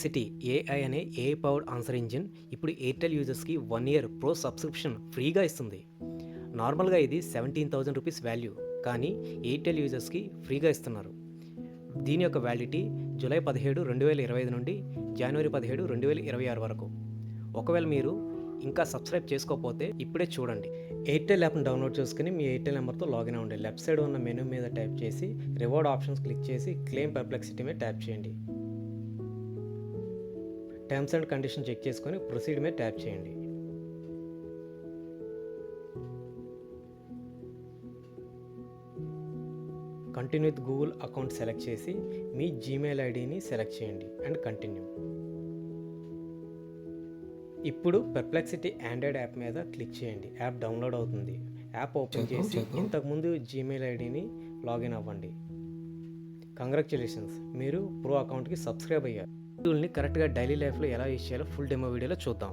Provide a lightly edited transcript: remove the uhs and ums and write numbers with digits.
Perplexity AI అనే AI powered answer engine ఇప్పుడు Airtel యూజర్స్కి 1 year pro subscription ఫ్రీగా ఇస్తుంది. నార్మల్గా ఇది 17,000 రూపీస్ వాల్యూ, కానీ ఎయిర్టెల్ యూజర్స్కి ఫ్రీగా ఇస్తున్నారు. దీని యొక్క వ్యాలిడిటీ జూలై 17, 2025 నుండి జనవరి 17, 2026 వరకు. ఒకవేళ మీరు ఇంకా సబ్స్క్రైబ్ చేసుకోకపోతే ఇప్పుడే చూడండి. ఎయిర్టెల్ యాప్ని డౌన్లోడ్ చేసుకుని మీ ఎయిర్టెల్ నెంబర్తో లాగిన్ అవ్వండి. లెఫ్ట్ సైడ్ ఉన్న మెనూ మీద ట్యాప్ చేసి రివార్డ్ ఆప్షన్స్ క్లిక్ చేసి క్లెయిమ్ పెర్ప్లెక్సిటీ మీద ట్యాప్ చేయండి. టర్మ్స్ అండ్ కండిషన్ చెక్ చేసుకొని ప్రొసీడ్ మీద ట్యాప్ చేయండి. Continue with Google account select చేసి మీ జీమెయిల్ ఐడిని సెలెక్ట్ చేయండి అండ్ కంటిన్యూ. ఇప్పుడు పెర్ప్లెక్సిటీ ఆండ్రాయిడ్ యాప్ మీద క్లిక్ చేయండి. యాప్ డౌన్లోడ్ అవుతుంది. యాప్ ఓపెన్ చేసి ఇంతకుముందు జీమెయిల్ ఐడిని లాగిన్ అవ్వండి. కంగ్రాచులేషన్స్, మీరు ప్రో అకౌంట్కి సబ్స్క్రైబ్ అయ్యారు. టూల్ని కరెక్ట్గా డైలీ లైఫ్లో ఎలా యూజ్ చేయాలో ఫుల్ డెమో వీడియోలో చూద్దాం.